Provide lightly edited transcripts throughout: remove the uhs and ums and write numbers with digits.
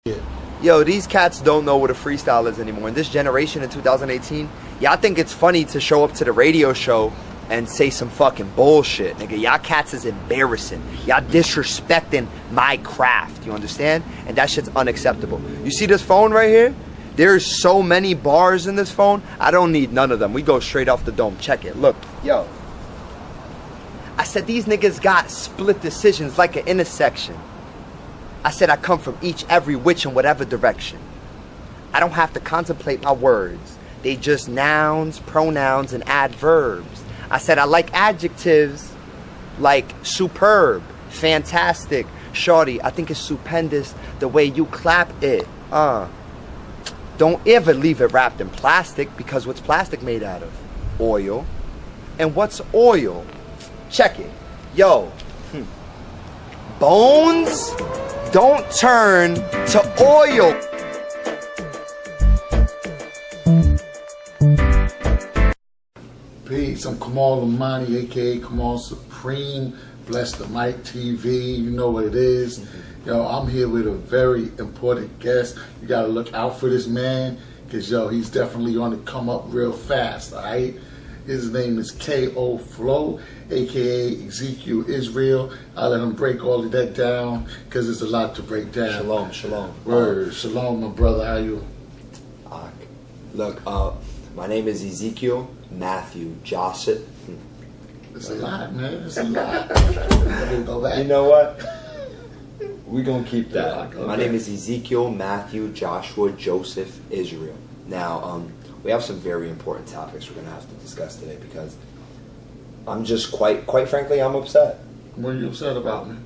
Yo, these cats don't know what a freestyle is anymore. In this generation in 2018, y'all think it's funny to show up to the radio show and say some fucking bullshit, nigga. Y'all cats is embarrassing. Y'all disrespecting my craft, you understand? And that shit's unacceptable. You see this phone right here? There's so many bars in this phone, I don't need none of them. We go straight off the dome. Check it. Look, yo. I said these niggas got split decisions like an intersection. I said I come from each, every, which, and whatever direction. I don't have to contemplate my words. They just nouns, pronouns, and adverbs. I said I like adjectives like superb, fantastic, shorty. I think it's stupendous the way you clap it. Don't ever leave it wrapped in plastic, because what's plastic made out of? Oil. And what's oil? Check it. Yo. Bones don't turn to oil. Peace, I'm Kamal Lamani, aka Kamal Supreme. Bless the Mic TV, you know what it is. Yo, I'm here with a very important guest. You gotta look out for this man, cause yo, he's definitely gonna come up real fast, alright? His name is K.O. Flow, aka Ezekiel Israel. I'll let him break all of that down, cause there's a lot to break down. Shalom, shalom. Word, shalom, my brother, how you? Look, my name is Ezekiel Matthew Joseph. It's a lot, man. It's a lot. Let me go back. You know what? We're going to keep that. Yeah, okay. My name is Ezekiel Matthew Joshua Joseph Israel. Now, we have some very important topics we're going to have to discuss today, because I'm just quite frankly, I'm upset. What are you upset about, man?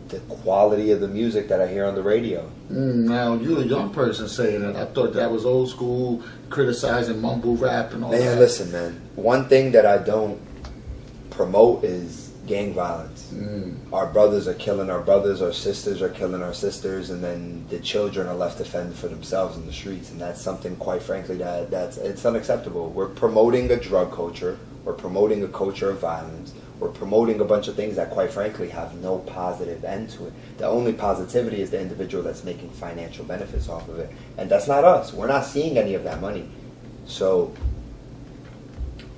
The quality of the music that I hear on the radio. Now, you're a young person saying that. I thought that was old school, criticizing mumble rap and all that. Man, listen, man. One thing that I don't promote is gang violence. Our brothers are killing our brothers, our sisters are killing our sisters, and then the children are left to fend for themselves in the streets. And that's something, quite frankly, it's unacceptable. We're promoting a drug culture. We're promoting a culture of violence. We're promoting a bunch of things that, quite frankly, have no positive end to it. The only positivity is the individual that's making financial benefits off of it. And that's not us. We're not seeing any of that money. So,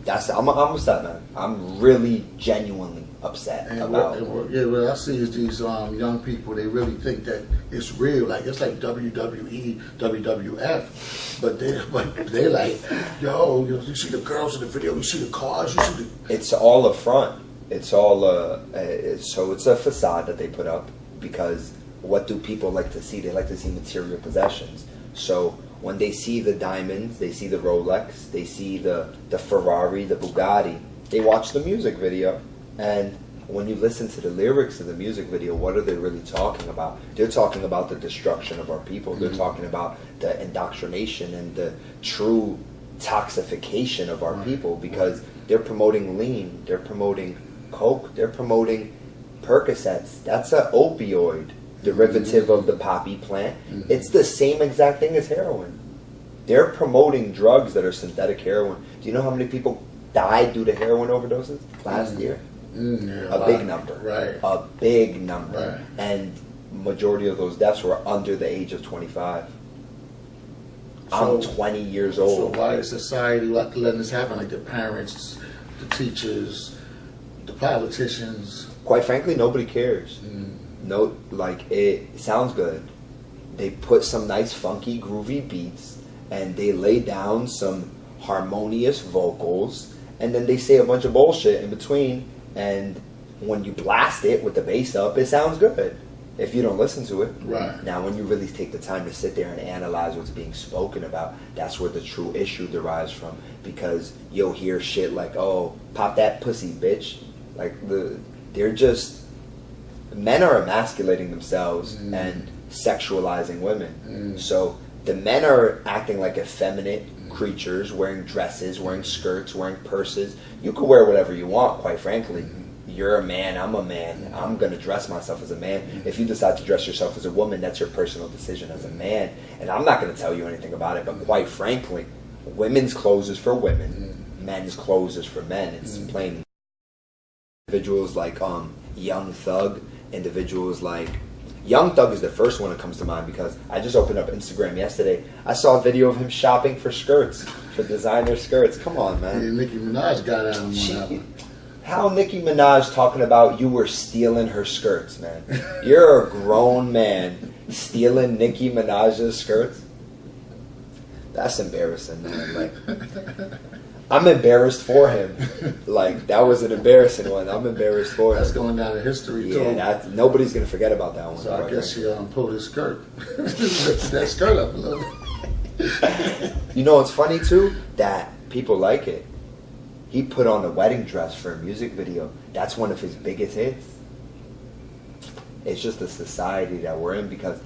I'm upset, man. I'm really genuinely upset about it. What I see is these young people, they really think that it's real. Like, it's like WWE, WWF. But they're like, yo, you see the girls in the video, you see the cars, you see the... It's all a front. It's all so it's a facade that they put up, because what do people like to see? They like to see material possessions. So when they see the diamonds, they see the Rolex, they see the Ferrari, the Bugatti, they watch the music video. And when you listen to the lyrics of the music video, what are they really talking about? They're talking about the destruction of our people. They're talking about the indoctrination and the true toxification of our people, because they're promoting lean, they're promoting coke, they're promoting Percocets. That's an opioid derivative of the poppy plant. It's the same exact thing as heroin. They're promoting drugs that are synthetic heroin. Do you know how many people died due to heroin overdoses last year? A big number. Right. A big number. Right. And majority of those deaths were under the age of 25. I'm 20 years old. So why is society letting this happen? Like the parents, the teachers, the politicians. Quite frankly, nobody cares. No, like, it sounds good. They put some nice, funky, groovy beats, and they lay down some harmonious vocals, and then they say a bunch of bullshit in between. And when you blast it with the bass up, it sounds good. If you don't listen to it. Right. Now, when you really take the time to sit there and analyze what's being spoken about, that's where the true issue derives from. Because you'll hear shit like, "Oh, pop that pussy, bitch." Like, they're just, men are emasculating themselves and sexualizing women. So the men are acting like effeminate creatures, wearing dresses, wearing skirts, wearing purses. You can wear whatever you want, quite frankly. You're a man, I'm a man. I'm going to dress myself as a man. If you decide to dress yourself as a woman, that's your personal decision as a man. And I'm not going to tell you anything about it, but quite frankly, women's clothes is for women. Men's clothes is for men. It's plain. Individuals like Young Thug, individuals like Young Thug is the first one that comes to mind because I just opened up Instagram yesterday. I saw a video of him shopping for skirts, for designer skirts. Come on, man. Yeah, Nicki Minaj got at him on that one. How Nicki Minaj talking about you were stealing her skirts, man? You're a grown man stealing Nicki Minaj's skirts? That's embarrassing, man. Like, I'm embarrassed for him. Like, that was an embarrassing one. I'm embarrassed for him. That's going down in history, too. Yeah, nobody's going to forget about that one. So I guess she pulled his skirt. Lifted that skirt up a little bit. You know what's funny, too? That people like it. He put on a wedding dress for a music video. That's one of his biggest hits. It's just the society that we're in because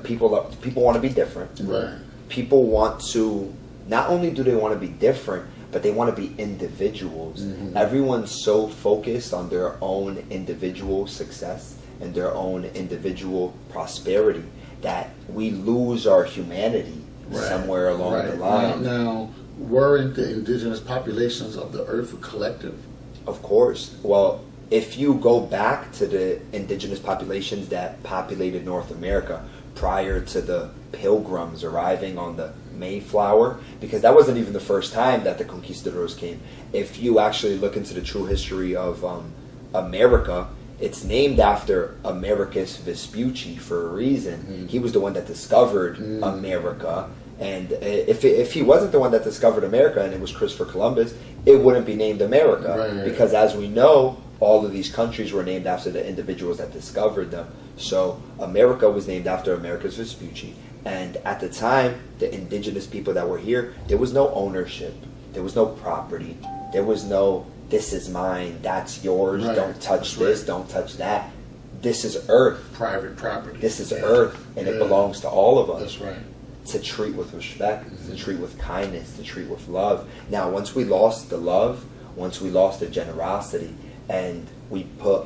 people want to be different. Right. People want to, not only do they want to be different, but they want to be individuals. Mm-hmm. Everyone's so focused on their own individual success and their own individual prosperity that we lose our humanity somewhere along the line. Now, weren't the indigenous populations of the earth a collective? Of course. Well, if you go back to the indigenous populations that populated North America prior to the Pilgrims arriving on the Mayflower, because that wasn't even the first time that the conquistadors came. If you actually look into the true history of America, it's named after Americus Vespucci for a reason. Mm. He was the one that discovered America. And if he wasn't the one that discovered America and it was Christopher Columbus, it wouldn't be named America. Right. Because as we know, all of these countries were named after the individuals that discovered them. So America was named after Americus Vespucci. And at the time, the indigenous people that were here, there was no ownership. There was no property. There was no, this is mine, that's yours, don't touch this, don't touch that. This is earth. Private property. This is earth, and it belongs to all of us. That's right. To treat with respect, to treat with kindness, to treat with love. Now, once we lost the love, once we lost the generosity, and we put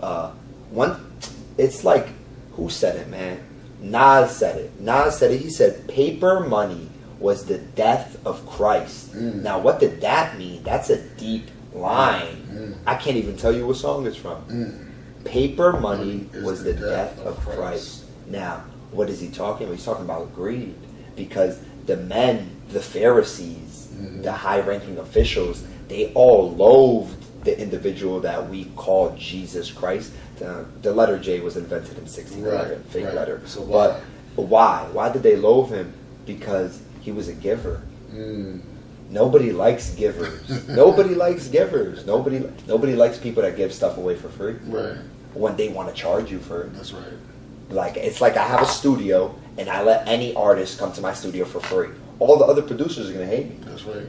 it's like, who said it, man? Nas said it. He said, paper money was the death of Christ. Now, what did that mean? That's a deep line. I can't even tell you what song it's from. Paper money was the death of Christ. Now, what is he talking about? He's talking about greed. Because the men, the Pharisees, the high-ranking officials, they all loathed the individual that we call Jesus Christ. The letter J was invented in 1611, fake letter. So why? But why? Why did they loathe him? Because he was a giver. Nobody likes givers. Nobody likes givers. Nobody likes people that give stuff away for free. Right. When they want to charge you for it. That's right. Like, it's like I have a studio and I let any artist come to my studio for free. All the other producers are going to hate me. That's right.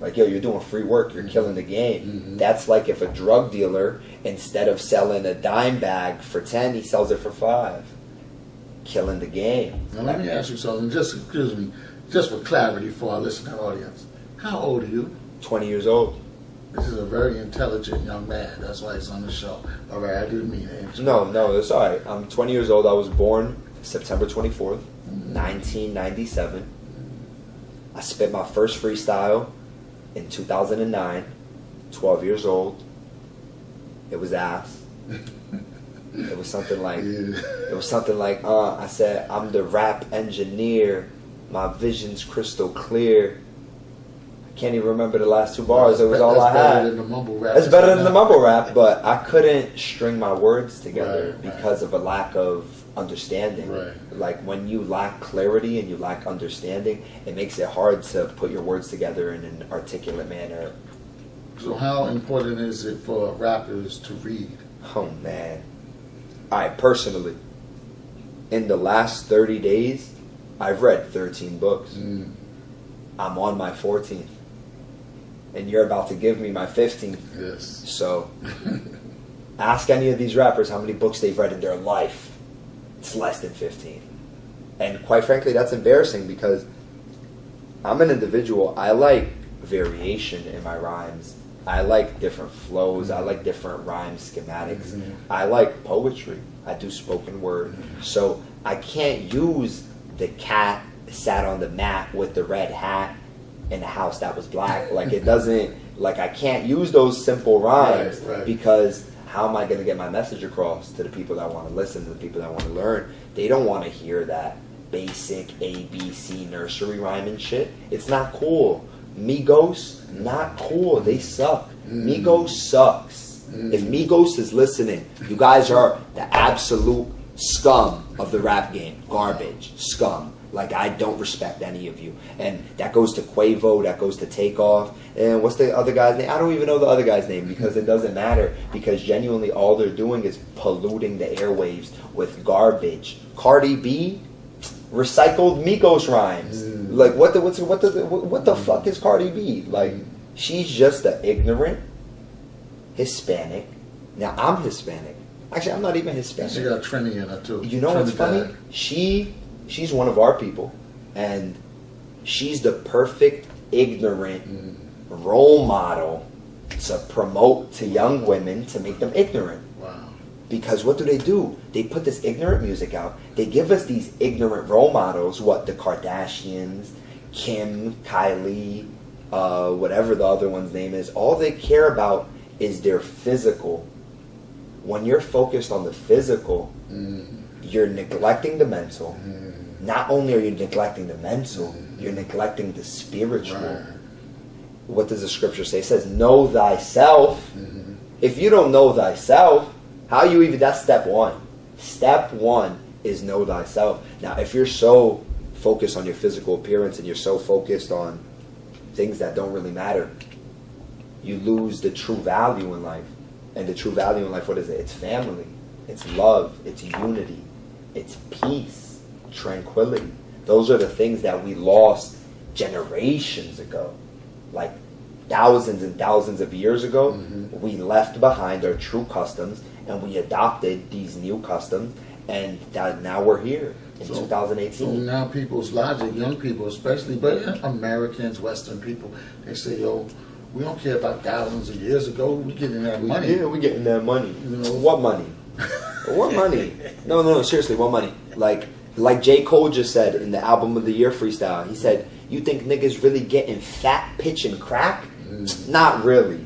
Like, yo, you're doing free work. You're killing the game. That's like if a drug dealer, instead of selling a dime bag for 10, he sells it for 5. Killing the game. Now, let me ask you something. Just for clarity for our listening audience. How old are you? 20 years old. This is a very intelligent young man. That's why he's on the show. All right, I didn't mean it. No, that's all right. I'm 20 years old. I was born September 24th, 1997. I spit my first freestyle in 2009, 12 years old. It was ass. It was something like, I said, I'm the rap engineer. My vision's crystal clear. Can't even remember the last 2 bars. It was all I had. It's better than the mumble rap, but I couldn't string my words together because of a lack of understanding. Right. Like, when you lack clarity and you lack understanding, it makes it hard to put your words together in an articulate manner. So how important is it for rappers to read? Oh, man. Personally, in the last 30 days, I've read 13 books. I'm on my 14th. And you're about to give me my 15th. Yes. So, ask any of these rappers how many books they've read in their life. It's less than 15. And quite frankly, that's embarrassing because I'm an individual. I like variation in my rhymes. I like different flows. I like different rhyme schematics. I like poetry. I do spoken word. So, I can't use the cat sat on the mat with the red hat in a house that was black. Like, it doesn't, like, I can't use those simple rhymes because how am I going to get my message across to the people that want to listen, to the people that want to learn? They don't want to hear that basic ABC nursery rhyme and shit. It's not cool. Migos, not cool. They suck. Migos sucks. If Migos is listening, you guys are the absolute scum of the rap game. Garbage. Scum. Like, I don't respect any of you. And that goes to Quavo, that goes to Takeoff. And what's the other guy's name? I don't even know the other guy's name because it doesn't matter. Because genuinely all they're doing is polluting the airwaves with garbage. Cardi B, recycled Migos rhymes. Like, what the fuck is Cardi B? Like, she's just an ignorant Hispanic. Now, I'm Hispanic. Actually, I'm not even Hispanic. She got Trini in her too. You know what's funny? She's one of our people, and she's the perfect ignorant role model to promote to young women to make them ignorant. Wow. Because what do? They put this ignorant music out. They give us these ignorant role models, the Kardashians, Kim, Kylie, whatever the other one's name is. All they care about is their physical. When you're focused on the physical, you're neglecting the mental. Not only are you neglecting the mental, you're neglecting the spiritual. Right. What does the scripture say? It says, know thyself. If you don't know thyself, that's step one. Step one is know thyself. Now, if you're so focused on your physical appearance and you're so focused on things that don't really matter, you lose the true value in life. And the true value in life, what is it? It's family. It's love. It's unity. It's peace. Tranquility. Those are the things that we lost generations ago. Like thousands and thousands of years ago, we left behind our true customs and we adopted these new customs, and that now we're here in 2018. So now people's logic, young people especially, but Americans, Western people, they say, yo, we don't care about thousands of years ago. We getting that money. Yeah, we getting that money. You know? What money? What money? No, seriously, what money? Like J. Cole just said in the Album of the Year freestyle, he said, you think niggas really getting fat, pitch, and crack? Not really.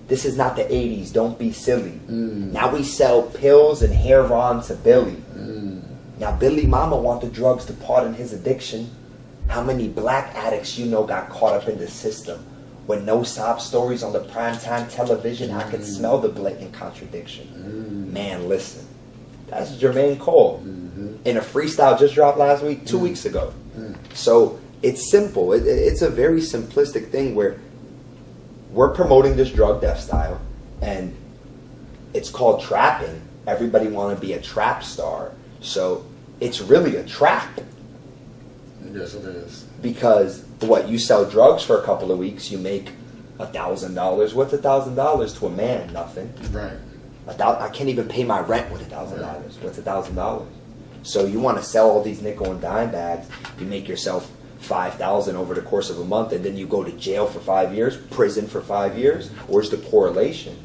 This is not the 80s. Don't be silly. Now we sell pills and heroin to Billy. Now Billy Mama want the drugs to pardon his addiction. How many black addicts you know got caught up in the system? When no sob stories on the primetime television, I could smell the blatant contradiction. Man, listen. That's Jermaine Cole. In a freestyle just dropped last week, 2 weeks ago. So it's simple. It's a very simplistic thing where we're promoting this drug death style, and it's called trapping. Everybody want to be a trap star. So it's really a trap. Yes, it is. Because you sell drugs for a couple of weeks, you make $1,000. What's $1,000 to a man? Nothing. Right. I can't even pay my rent with $1,000. What's $1,000? So you want to sell all these nickel and dime bags, you make yourself $5,000 over the course of a month, and then you go to jail for 5 years, prison for 5 years. Where's the correlation?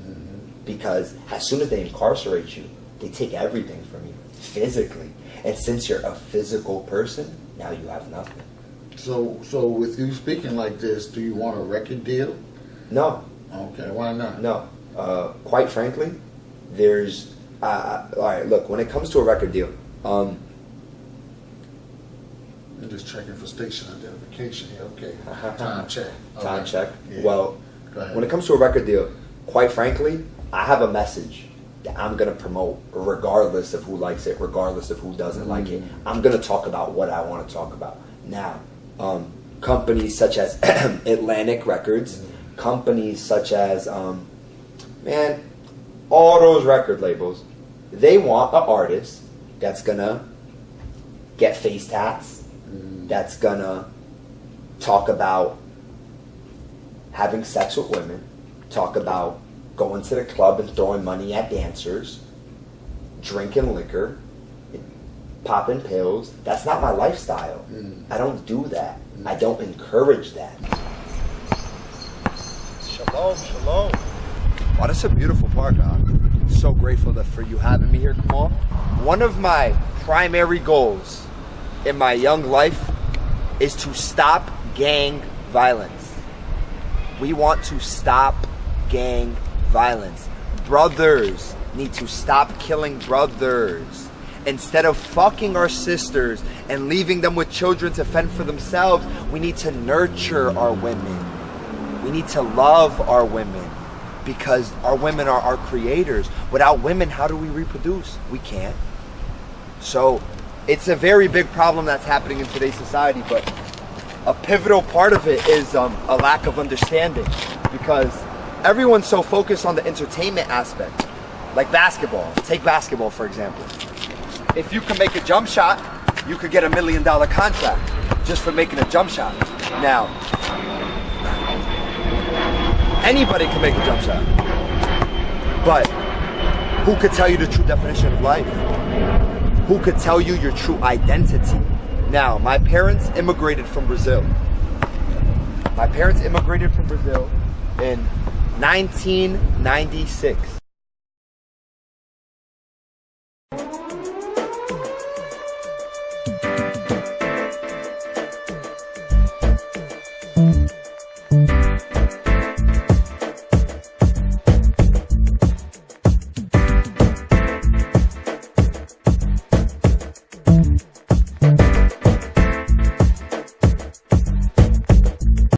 Because as soon as they incarcerate you, they take everything from you physically. And since you're a physical person, now you have nothing. So with you speaking like this, do you want a record deal? No. Okay, why not? No. Quite frankly, there's... all right, look, when it comes to a record deal... I'm just checking for station identification here. Okay, time check. Time check. Yeah. Well, when it comes to a record deal, quite frankly, I have a message that I'm going to promote regardless of who likes it, regardless of who doesn't like it. I'm going to talk about what I want to talk about. Now, companies such as Atlantic Records, companies such as, all those record labels, they want an artist that's going to get face tats, that's going to talk about having sex with women, talk about going to the club and throwing money at dancers, drinking liquor, popping pills. That's not my lifestyle. I don't do that. I don't encourage that. Shalom, shalom. Wow, that's a beautiful park. I'm so grateful for you having me here. Come on. One of my primary goals in my young life is to stop gang violence. We want to stop gang violence. Brothers need to stop killing brothers. Instead of fucking our sisters and leaving them with children to fend for themselves, we need to nurture our women. We need to love our women, because our women are our creators. Without women, how do we reproduce? We can't. So it's a very big problem that's happening in today's society, but a pivotal part of it is a lack of understanding, because everyone's so focused on the entertainment aspect. Like basketball. Take basketball, for example. If you can make a jump shot, you could get $1 million contract just for making a jump shot. Now, anybody can make a jump shot, but who could tell you the true definition of life? Who could tell you your true identity? Now, my parents immigrated from Brazil. My parents immigrated from Brazil in 1996.